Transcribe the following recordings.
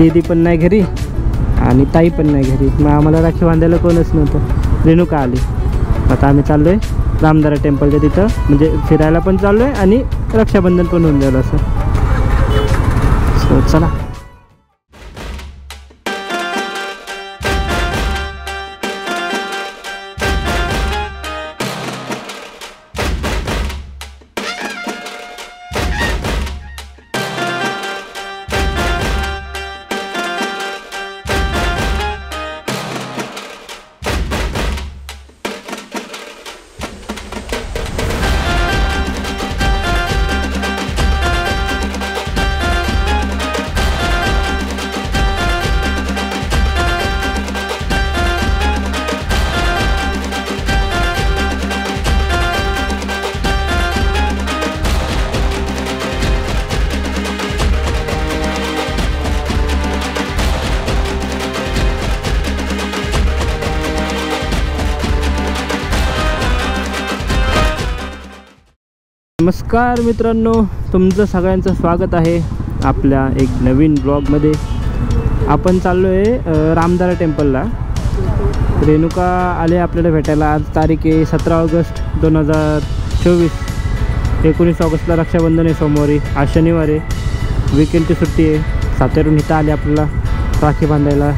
दीदी पण नाही घरी आणि ताई पण नाही घरी. मग आम्हाला राखी बांधायला कोणच नव्हतं. रेणुका आली. आता आम्ही चाललो आहे रामदारा टेम्पलच्या तिथं, म्हणजे फिरायला पण चाललो आहे आणि रक्षाबंधन पण होऊन जाईल असं. सो चला. नमस्कार मित्रांनो, तुमचं सगळ्यांचं स्वागत आहे आपल्या एक नवीन ब्लॉगमध्ये. आपण चाललो आहे रामदारा टेम्पलला. रेणुका आले आपल्याला भेटायला. आज तारीख आहे 17 ऑगस्ट 2024. 19 ऑगस्टला रक्षाबंधन आहे सोमवारी. आज शनिवार आहे, विकेंडची सुट्टी आहे. सातारून इथं आले आपल्याला राखी बांधायला.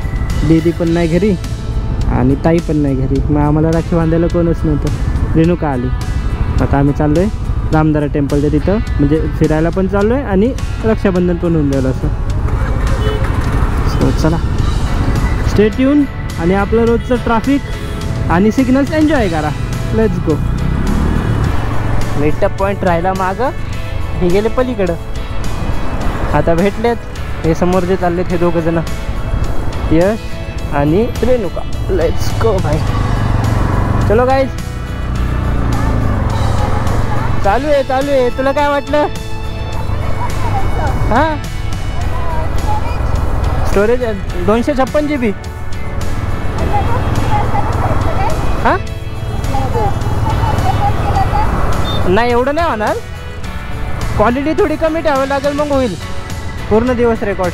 दीदी पण नाही घरी आणि ताई पण नाही घरी. मग आम्हाला राखी बांधायला कोणच नव्हतं. रेणुका आली. आता आम्ही चाललो आहे रामदारा टेम्पलच्या तिथं, म्हणजे फिरायला पण चाललो आहे आणि रक्षाबंधन पण होऊन जाईल असं. सो चला, स्टे ट्यून आणि आपलं रोजचं ट्रॅफिक आणि सिग्नल्स एन्जॉय करा. Let's go. मीटअप पॉईंट राहिला मागं, हे गेले पलीकडं. आता भेटलेत हे समोर जे चाललेत हे दोघं जण, यश आणि रेणुका. लेट्स गो भाई. चलो गाईज, चालू आहे. तुला काय वाटलं? हां, स्टोरेज 256 GB. हां, नाही एवढं नाही होणार. क्वालिटी थोडी कमी ठेवावी लागेल, मग होईल पूर्ण दिवस रेकॉर्ड.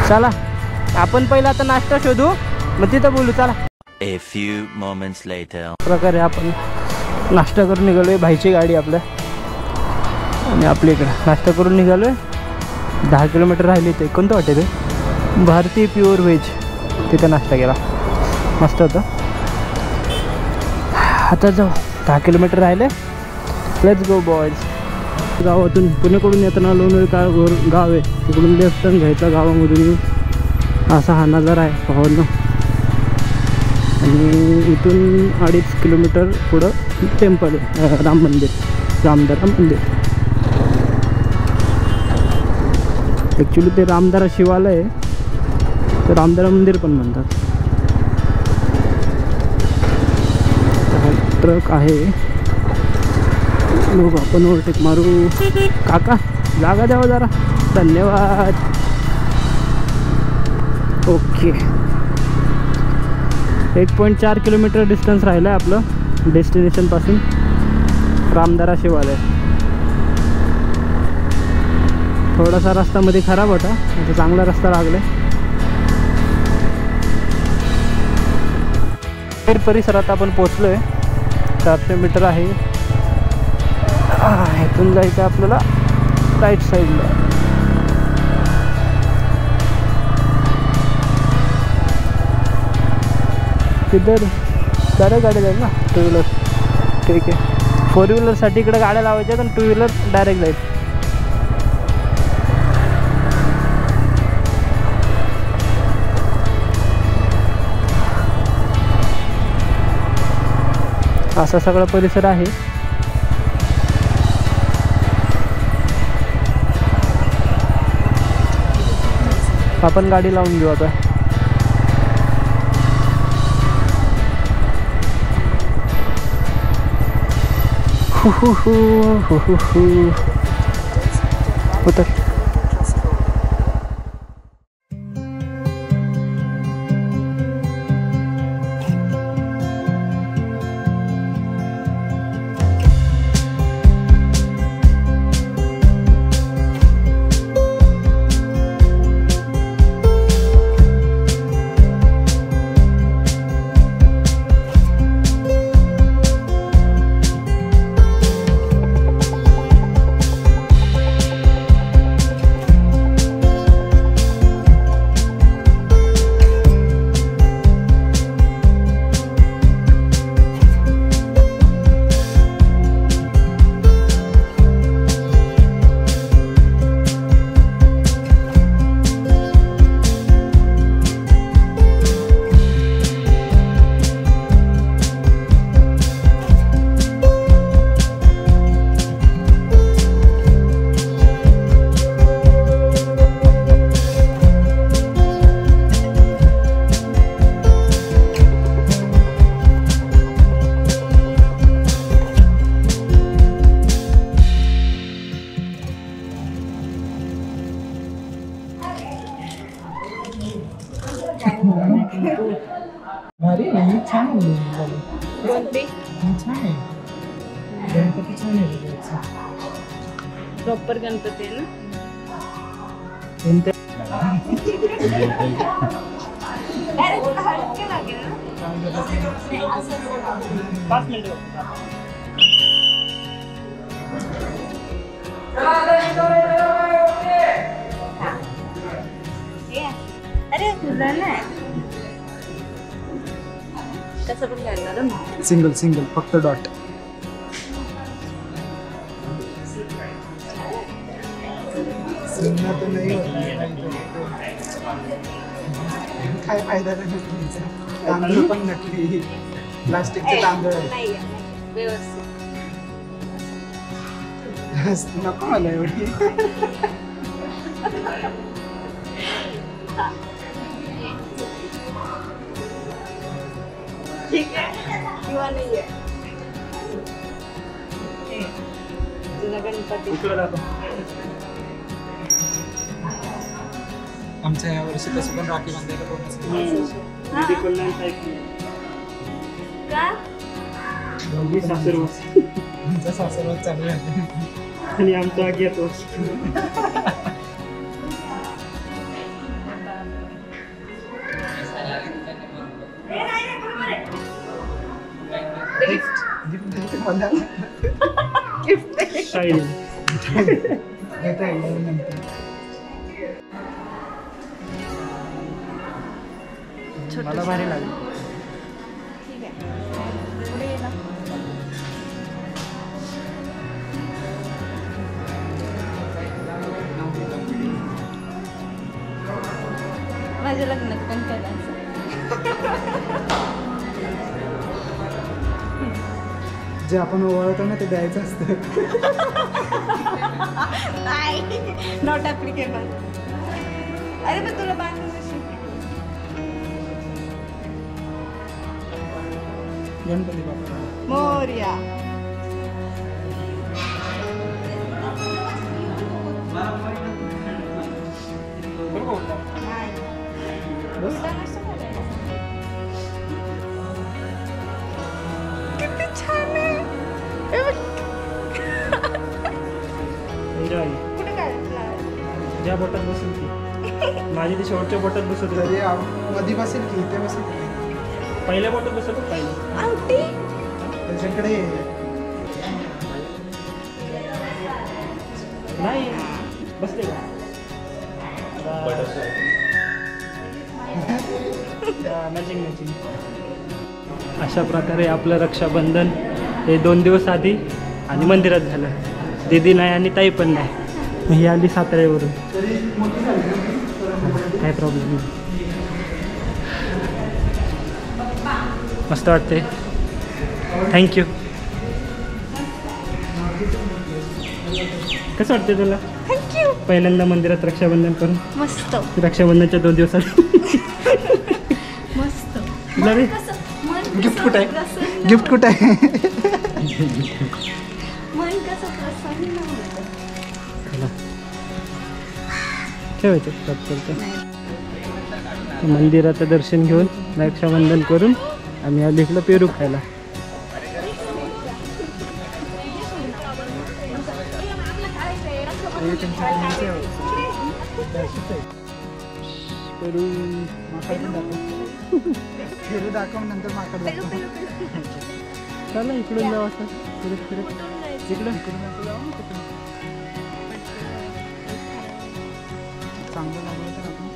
चला, आपण पहिला आता नाश्ता शोधू, मग तिथं बोलू. चला. A few moments later. प्रकारे आपण नाश्ता करून निघालो आहे. भाईची गाडी आपल्या आणि आपल्या इकडं नाश्ता करून निघालो आहे. 10 किलोमीटर राहिले. ते कोणतं वाटेल ते भारतीय प्युअर व्हेज, तिथं नाश्ता केला, मस्त होतं. आता जाऊ. 10 किलोमीटर राहिले. Let's go boys. गावातून पुण्याकडून येताना लोणवळी गाव आहे, तिकडून लेफ्ट टर्न घ्यायचा गावामधून येऊन. असा हा नजारा आहे भावांना. आणि इथून 2.5 किलोमीटर पुढं टेम्पल आहे, राम मंदिर, रामदारा मंदिर. ॲक्च्युली ते रामदारा शिवालय आहे, तर रामदारा मंदिर पण म्हणतात. ट्रक आहे, लोक आपण ओव्हरटेक मारू. काका जागा द्यावा जरा, धन्यवाद. ओके, 1.4 किलोमीटर डिस्टन्स राहिलं आहे आपलं डेस्टिनेशनपासून. रामदारा शिवालय. थोडासा रस्ता मध्ये खराब होता, आता चांगला रस्ता लागला. परिसरात आपण पोचलो आहे. 400 मीटर आहे. इथून जायचं आपल्याला राईट साईडला. तिथं डायरेक्ट गाडी जाईल ना, 2 व्हीलर. ठीक आहे, 4 व्हीलरसाठी इकडे गाड्या लावायच्या आणि 2 व्हीलर डायरेक्ट जाईल. असा सगळा परिसर आहे. आपण गाडी लावून घेऊ आता. उतर. भारी नाही छान आहे. कोणती छान आहे. गणपती छान आहे. प्रॉपर गणपती आहे ना. कोणत्या अरे तुला नाही कसं पण घालणार ना. सिंगल फक्त डॉट. सिंगल तर नाही काय फायदा नाही. तांदूळ पण नकली प्लास्टिकचे तांदूळ नाही व्यवस्थित नको मला एवढी. ठीक आहे किंवा नाही आहे. तुझा गणपती आमच्या या वर्षी तसं पण राखी बांधायला का आमचा सासरवास चालू आहे. आणि आमचा अज्ञात मला भारी लागेल. ठीक आहे पुढे ये ना. माझ्या लग्नात पण करायचं. जे आपण ओवाळतो ना ते द्यायचं असतं. नाही नॉट ॲप्लिकेबल. अरे पण तुला बांधून गणपती बाप्पा मोरया. किती छान आहे. एन्जॉय. कुठे काढलं ज्या बोटात बसेल ती. माझी ती शेवटच्या बोटात बसत होती. तरी मध्ये बसेल की इथे बसेल की पहिल्या बोटात बसत होत पहिलं. अंगठी त्याच्याकडे नाही बसले का मॅचिंग मॅचिंग. अशा प्रकारे आपलं रक्षाबंधन हे 2 दिवस आधी आणि मंदिरात झालं. दीदी नाही आणि ताई पण नाही. ही आली साताऱ्यावरून. काय प्रॉब्लेम नाही. मस्त वाटते. थँक्यू. कसं वाटते तुला? थँक्यू. पहिल्यांदा मंदिरात रक्षाबंधन करून. मस्त रक्षाबंधनच्या 2 दिवसात. मस्त. तुला रे गिफ्ट कुठे आहे? गिफ्ट कुठे आहे? मन कसं प्रसन्न होतं. ठेवायचं. मंदिराचं दर्शन घेऊन रक्षाबंधन करून आम्ही आलो इकडं पेरू खायला. पेरू फेरू दाखव नंतर माकड दाखव. चला इकडून जाऊ असं फिरत फिरत. इकडं चांगलं लागलं तर आपण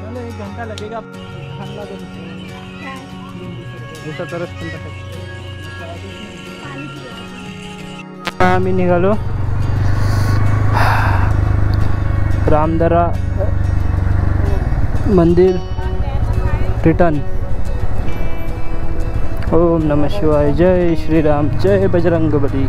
चलो 1 घंटा लगेगा. दिवसाचा रस्ता आम्ही निघालो रामदरा मंदिर रिटर्न. ओम नमः शिवाय. जय श्रीराम. जय बजरंगबली.